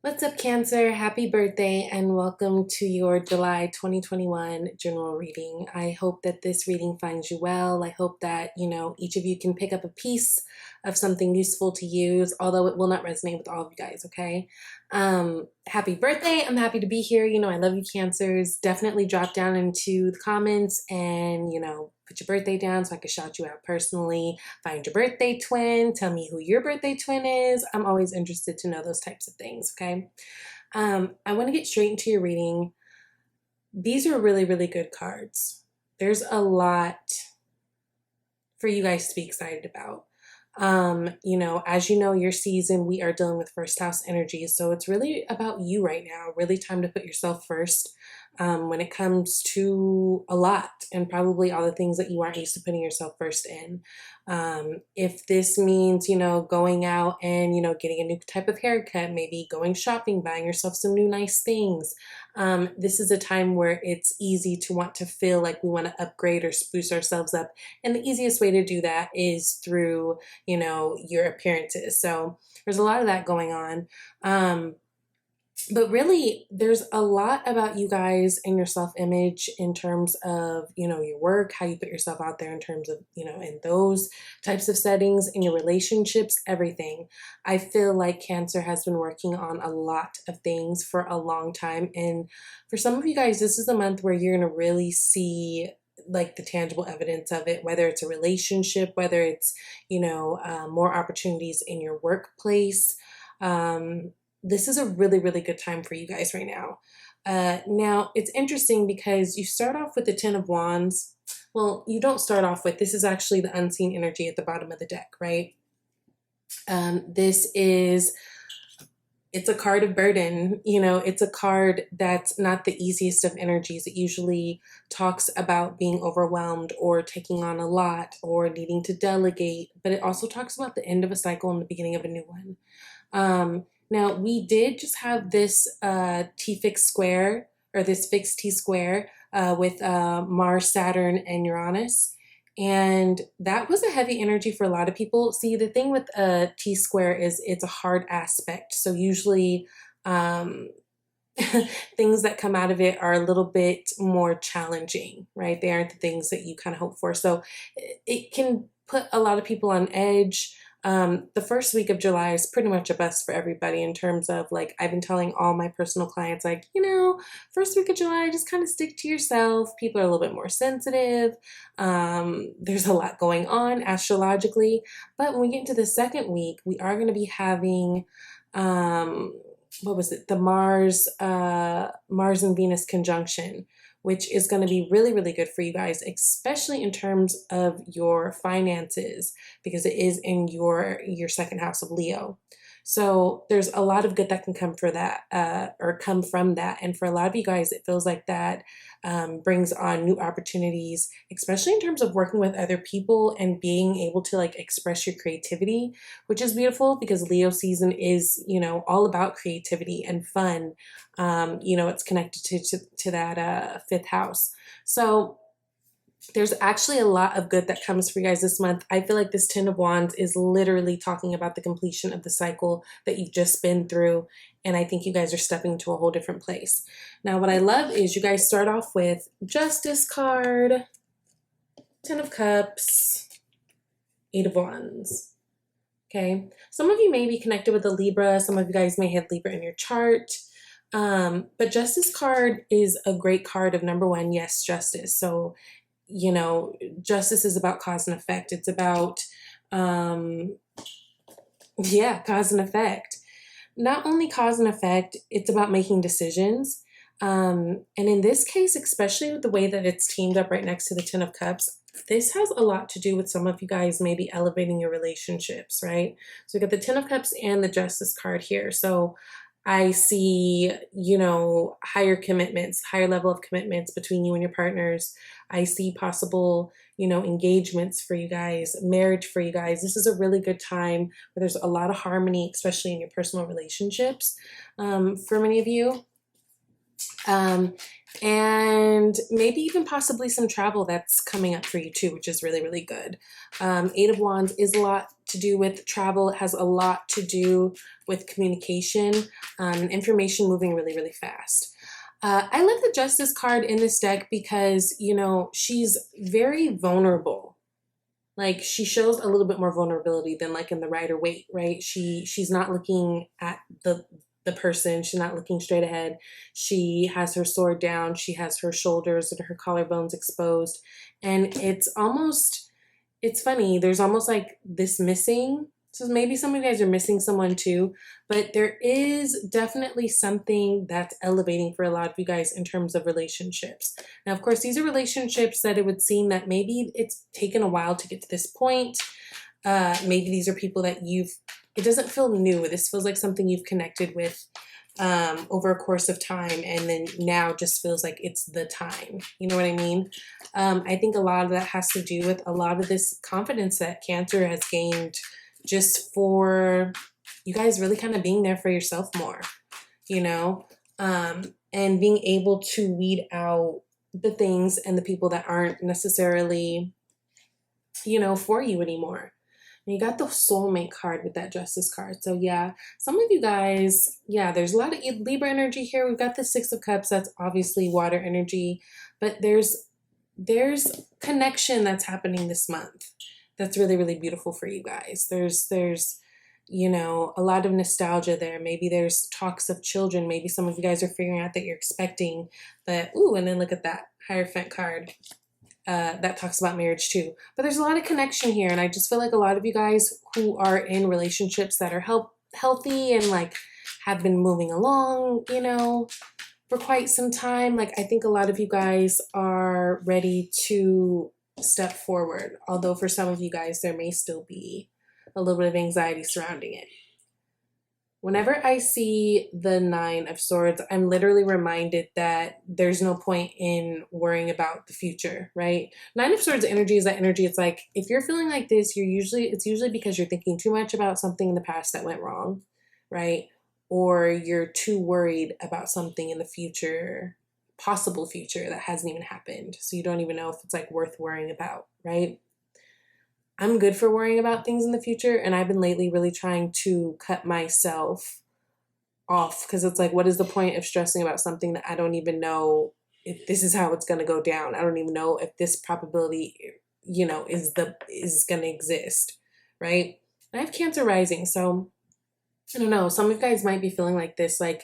What's up, Cancer? Happy birthday and welcome to your July 2021 general reading. I hope that this reading finds you well. I hope that, each of you can pick up a piece of something useful to use, although it will not resonate with all of you guys, okay? Happy birthday. I'm happy to be here. I love you, Cancers. Definitely drop down into the comments and, put your birthday down so I can shout you out personally. Find your birthday twin. Tell me who your birthday twin is. I'm always interested to know those types of things, okay? I want to get straight into your reading. These are really, really good cards. There's a lot for you guys to be excited about. As you know, your season, we are dealing with first house energy. So it's really about you right now, really time to put yourself first when it comes to a lot and probably all the things that you aren't used to putting yourself first in. If this means, going out and, getting a new type of haircut, maybe going shopping, buying yourself some new nice things. This is a time where it's easy to want to feel like we want to upgrade or spruce ourselves up. And the easiest way to do that is through, your appearances. So there's a lot of that going on. But really, there's a lot about you guys and your self-image in terms of, your work, how you put yourself out there in terms of, in those types of settings, in your relationships, everything. I feel like Cancer has been working on a lot of things for a long time. And for some of you guys, this is the month where you're going to really see like the tangible evidence of it, whether it's a relationship, whether it's, more opportunities in your workplace. This is a really, really good time for you guys right now. Now, it's interesting because you start off with the Ten of Wands. Well, you don't start off with, this is actually the unseen energy at the bottom of the deck, right? It's a card of burden. It's a card that's not the easiest of energies. It usually talks about being overwhelmed or taking on a lot or needing to delegate, but it also talks about the end of a cycle and the beginning of a new one. Now, we did just have this T-fixed square, or this fixed T-square with Mars, Saturn, and Uranus. And that was a heavy energy for a lot of people. See, the thing with a T-square is it's a hard aspect. So usually things that come out of it are a little bit more challenging, right? They aren't the things that you kind of hope for. So it can put a lot of people on edge. The first week of July is pretty much a bust for everybody in terms of like, I've been telling all my personal clients, like, first week of July, just kind of stick to yourself. People are a little bit more sensitive. There's a lot going on astrologically. But when we get into the second week, we are going to be having, the Mars and Venus conjunction, which is going to be really, really good for you guys, especially in terms of your finances, because it is in your second house of Leo. So there's a lot of good that can come for that, or come from that. And for a lot of you guys, it feels like that brings on new opportunities, especially in terms of working with other people and being able to like express your creativity, which is beautiful because Leo season is, all about creativity and fun. It's connected to that fifth house. So there's actually a lot of good that comes for you guys this month. I feel like this Ten of Wands is literally talking about the completion of the cycle that you've just been through. And I think you guys are stepping to a whole different place. Now, what I love is you guys start off with Justice card, Ten of Cups, Eight of Wands. Okay. Some of you may be connected with a Libra. Some of you guys may have Libra in your chart. But Justice card is a great card of number one, yes, justice. So justice is about cause and effect. It's about, cause and effect. Not only cause and effect, it's about making decisions. And in this case, especially with the way that it's teamed up right next to the Ten of Cups, this has a lot to do with some of you guys maybe elevating your relationships, right? So we got the Ten of Cups and the Justice card here. So I see, higher commitments, higher level of commitments between you and your partners. I see possible, engagements for you guys, marriage for you guys. This is a really good time where there's a lot of harmony, especially in your personal relationships, for many of you. And maybe even possibly some travel that's coming up for you too, which is really, really good. Eight of Wands is a lot to do with travel. It has a lot to do with communication and information moving really, really fast. I love the Justice card in this deck because, you know, she's very vulnerable. Like, she shows a little bit more vulnerability than like in the Rider-Waite, right? She's not looking at the person. She's not looking straight ahead. She has her sword down. She has her shoulders and her collarbones exposed. And it's funny. There's almost like this missing. So maybe some of you guys are missing someone too, but there is definitely something that's elevating for a lot of you guys in terms of relationships. Now, of course, these are relationships that it would seem that maybe it's taken a while to get to this point. Maybe these are people that it doesn't feel new. This feels like something you've connected with over a course of time, and then now just feels like it's the time. You know what I mean? I think a lot of that has to do with a lot of this confidence that Cancer has gained just for you guys really kind of being there for yourself more, you know, and being able to weed out the things and the people that aren't necessarily, you know, for you anymore. And you got the soulmate card with that Justice card. So yeah, some of you guys, yeah, there's a lot of Libra energy here. We've got the Six of Cups. That's obviously water energy, but there's connection that's happening this month. That's really, really beautiful for you guys. There's, you know, a lot of nostalgia there. Maybe there's talks of children. Maybe some of you guys are figuring out that you're expecting, but ooh, and then look at that Hierophant card. That talks about marriage too. But there's a lot of connection here, and I just feel like a lot of you guys who are in relationships that are healthy and like have been moving along, you know, for quite some time. Like, I think a lot of you guys are ready to step forward. Although for some of you guys, there may still be a little bit of anxiety surrounding it. Whenever I see the Nine of Swords, I'm literally reminded that there's no point in worrying about the future, right? Nine of Swords energy is that energy. It's like, if you're feeling like this, it's usually because you're thinking too much about something in the past that went wrong, right? Or you're too worried about something in the future, possible future that hasn't even happened. So you don't even know if it's like worth worrying about, right? I'm good for worrying about things in the future, and I've been lately really trying to cut myself off, because it's like, what is the point of stressing about something that I don't even know if this is how it's going to go down? I don't even know if this probability, you know, is going to exist, right? And I have Cancer rising, so I don't know. Some of you guys might be feeling like this, like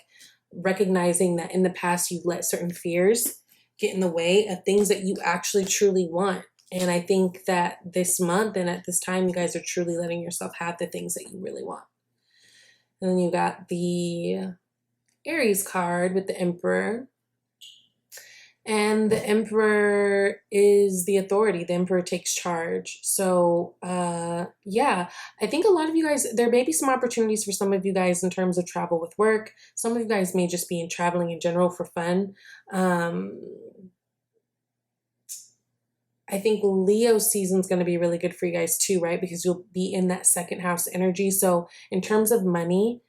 recognizing that in the past you've let certain fears get in the way of things that you actually truly want. And I think that this month and at this time, you guys are truly letting yourself have the things that you really want. And then you got the Aries card with the Emperor. And the Emperor is the authority. The Emperor takes charge. So, yeah, I think a lot of you guys, there may be some opportunities for some of you guys in terms of travel with work. Some of you guys may just be in traveling in general for fun. I think Leo season is going to be really good for you guys too, right? Because you'll be in that second house energy. So in terms of money,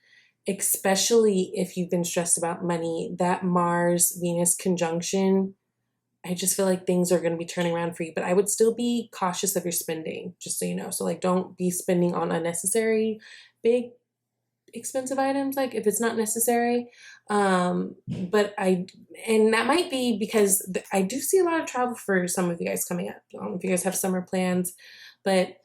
especially if you've been stressed about money, that Mars-Venus conjunction, I just feel like things are going to be turning around for you. But I would still be cautious of your spending, just so you know. So like, don't be spending on unnecessary big expensive items, like if it's not necessary. And that might be because I do see a lot of travel for some of you guys coming up. I don't know if you guys have summer plans, but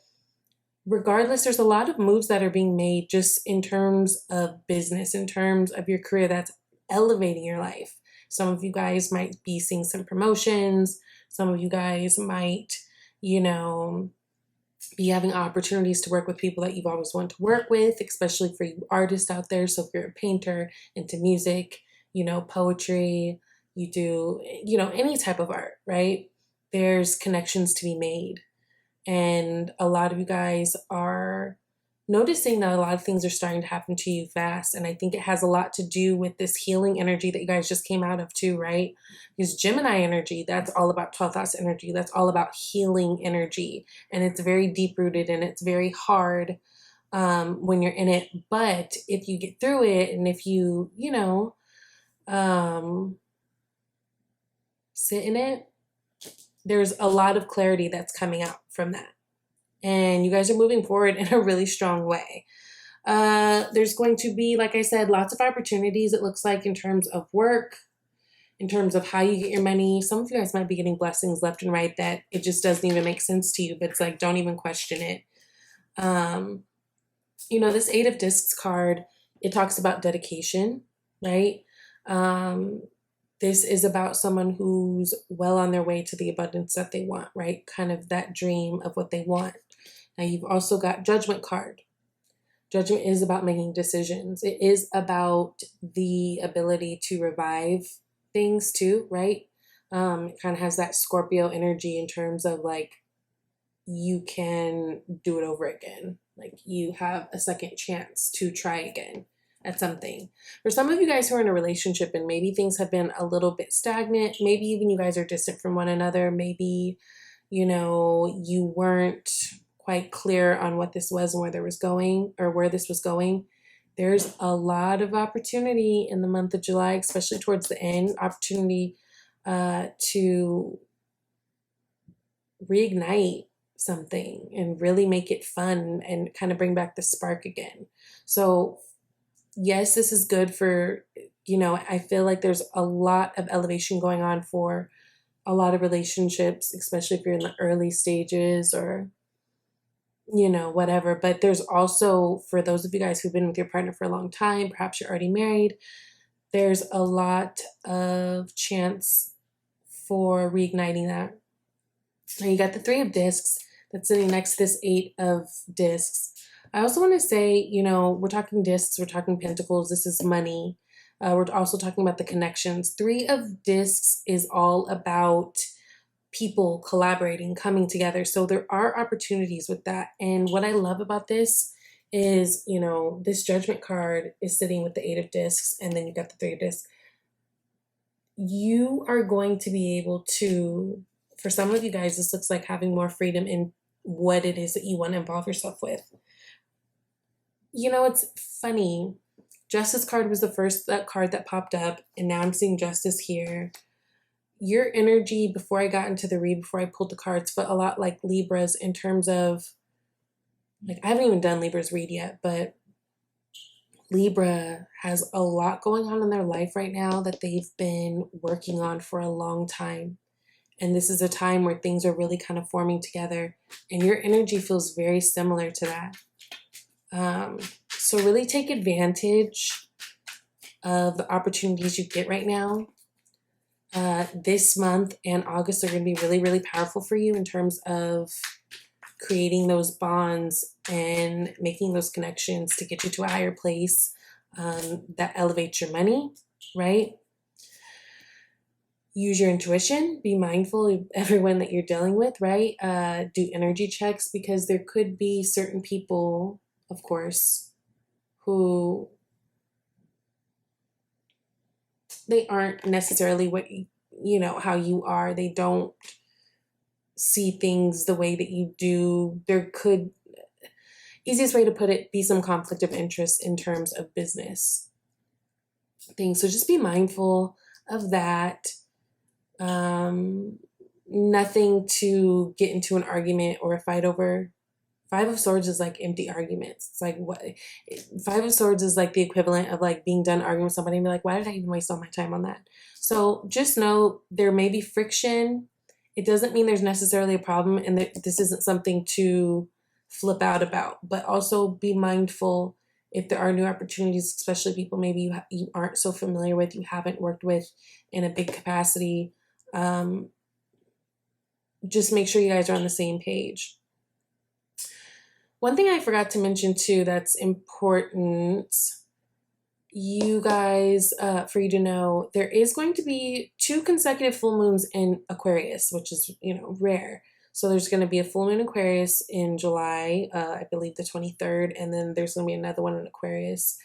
regardless, there's a lot of moves that are being made just in terms of business, in terms of your career, that's elevating your life. Some of you guys might be seeing some promotions. Some of you guys might, you know, be having opportunities to work with people that you've always wanted to work with, especially for you artists out there. So if you're a painter, into music, you know, poetry, you do, you know, any type of art, right? There's connections to be made. And a lot of you guys are noticing that a lot of things are starting to happen to you fast. And I think it has a lot to do with this healing energy that you guys just came out of too, right? Because Gemini energy, that's all about 12th house energy. That's all about healing energy. And it's very deep rooted and it's very hard when you're in it. But if you get through it and if you, you know, sit in it, there's a lot of clarity that's coming out from that. and you guys are moving forward in a really strong way. There's going to be, like I said, lots of opportunities, it looks like, in terms of work, in terms of how you get your money. Some of you guys might be getting blessings left and right that it just doesn't even make sense to you, but it's like, don't even question it. This Eight of Discs card, it talks about dedication, right? This is about someone who's well on their way to the abundance that they want, right? Kind of that dream of what they want. Now you've also got Judgment card. Judgment is about making decisions. It is about the ability to revive things too, right? It kind of has that Scorpio energy in terms of like, you can do it over again. Like you have a second chance to try again at something. For some of you guys who are in a relationship and maybe things have been a little bit stagnant, maybe even you guys are distant from one another, maybe, you weren't quite clear on what this was and where this was going. There's a lot of opportunity in the month of July, especially towards the end, opportunity to reignite something and really make it fun and kind of bring back the spark again. So yes, this is good for, I feel like there's a lot of elevation going on for a lot of relationships, especially if you're in the early stages or, whatever. But there's also, for those of you guys who've been with your partner for a long time, perhaps you're already married, there's a lot of chance for reigniting that. Now you got the Three of Discs that's sitting next to this Eight of Discs. I also want to say, we're talking discs, we're talking pentacles, this is money. We're also talking about the connections. Three of Discs is all about people collaborating, coming together. So there are opportunities with that. And what I love about this is, this Judgment card is sitting with the Eight of Discs, and then you got the Three of Discs. You are going to be able to, for some of you guys, this looks like having more freedom in what it is that you want to involve yourself with. It's funny. Justice card was the first card that popped up, and now I'm seeing Justice here. Your energy, before I got into the read, before I pulled the cards, felt a lot like Libra's in terms of, like, I haven't even done Libra's read yet, but Libra has a lot going on in their life right now that they've been working on for a long time. And this is a time where things are really kind of forming together. And your energy feels very similar to that. So really take advantage of the opportunities you get right now. This month and August are going to be really, really powerful for you in terms of creating those bonds and making those connections to get you to a higher place that elevates your money, right? Use your intuition. Be mindful of everyone that you're dealing with, right? Do energy checks, because there could be certain people, of course, who they aren't necessarily what how you are. They don't see things the way that you do. There could, easiest way to put it, be some conflict of interest in terms of business things. So just be mindful of that. Nothing to get into an argument or a fight over. Five of Swords is like empty arguments. It's like, what? Five of Swords is like the equivalent of like being done arguing with somebody and be like, why did I even waste all my time on that? So just know there may be friction. It doesn't mean there's necessarily a problem, and that this isn't something to flip out about. But also be mindful if there are new opportunities, especially people maybe you aren't so familiar with, you haven't worked with in a big capacity. Just make sure you guys are on the same page. One thing I forgot to mention too that's important, you guys, for you to know, there is going to be 2 consecutive full moons in Aquarius, which is, rare. So there's going to be a full moon Aquarius in July, I believe the 23rd, and then there's going to be another one in Aquarius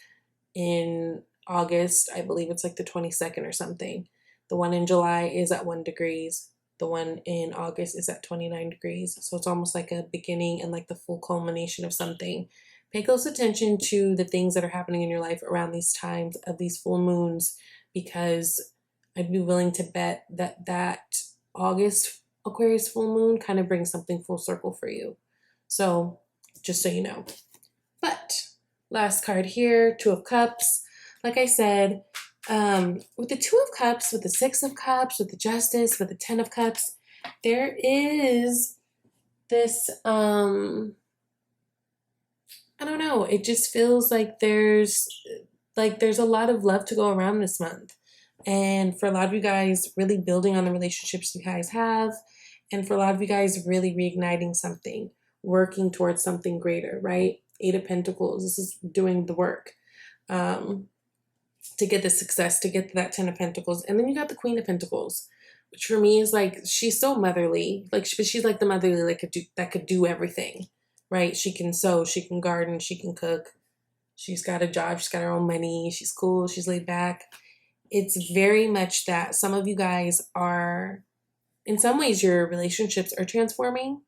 in August. I believe it's like the 22nd or something. The one in July is at 1 degrees. The one in August is at 29 degrees. So it's almost like a beginning and like the full culmination of something. Pay close attention to the things that are happening in your life around these times of these full moons, because I'd be willing to bet that August Aquarius full moon kind of brings something full circle for you. So just so you know. But last card here, Two of Cups. Like I said, with the Two of Cups, with the Six of Cups, with the Justice, with the Ten of Cups, there is this, I don't know, it just feels like there's a lot of love to go around this month. And for a lot of you guys, really building on the relationships you guys have. And for a lot of you guys, really reigniting something, working towards something greater, right? Eight of Pentacles, this is doing the work to get the success, to get to that Ten of Pentacles. And then you got the Queen of Pentacles, which for me is like, she's so motherly. Like, she's like the motherly that could do everything, right? She can sew, she can garden, she can cook. She's got a job, she's got her own money, she's cool, she's laid back. It's very much that some of you guys are, in some ways, your relationships are transforming.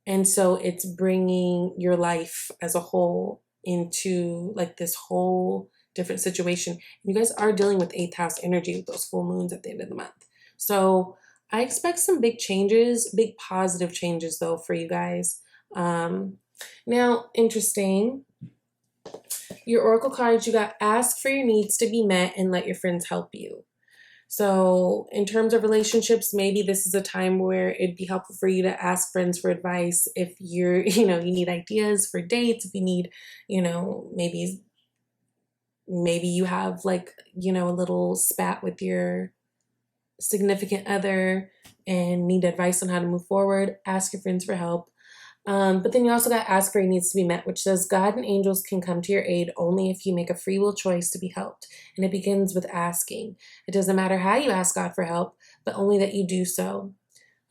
And so it's bringing your life as a whole into like this whole different situation. You guys are dealing with 8th house energy with those full moons at the end of the month. So I expect some big changes, big positive changes though for you guys. Now, interesting. Your oracle cards, you got ask for your needs to be met and let your friends help you. So in terms of relationships, maybe this is a time where it'd be helpful for you to ask friends for advice if you're, you need ideas for dates, if you need, maybe you have like, a little spat with your significant other and need advice on how to move forward, ask your friends for help. But then you also got ask for your needs to be met, which says God and angels can come to your aid only if you make a free will choice to be helped. And it begins with asking. It doesn't matter how you ask God for help, but only that you do so.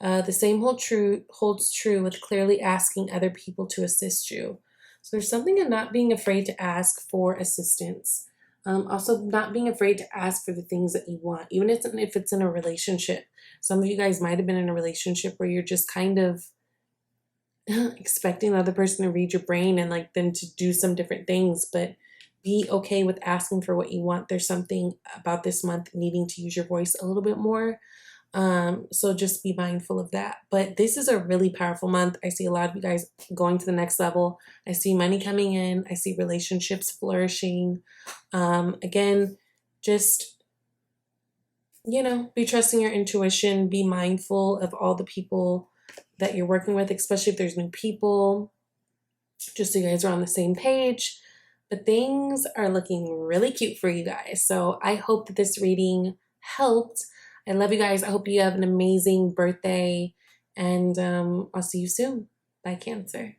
The same holds true with clearly asking other people to assist you. So there's something in not being afraid to ask for assistance. Also, not being afraid to ask for the things that you want, even if it's in a relationship. Some of you guys might have been in a relationship where you're just kind of expecting the other person to read your brain and like them to do some different things, but be okay with asking for what you want. There's something about this month needing to use your voice a little bit more. So just be mindful of that. But this is a really powerful month. I see a lot of you guys going to the next level. I see money coming in. I see relationships flourishing. Again, just, be trusting your intuition. Be mindful of all the people that you're working with, especially if there's new people, just so you guys are on the same page. But things are looking really cute for you guys. So I hope that this reading helped. I love you guys. I hope you have an amazing birthday, and I'll see you soon. Bye, Cancer.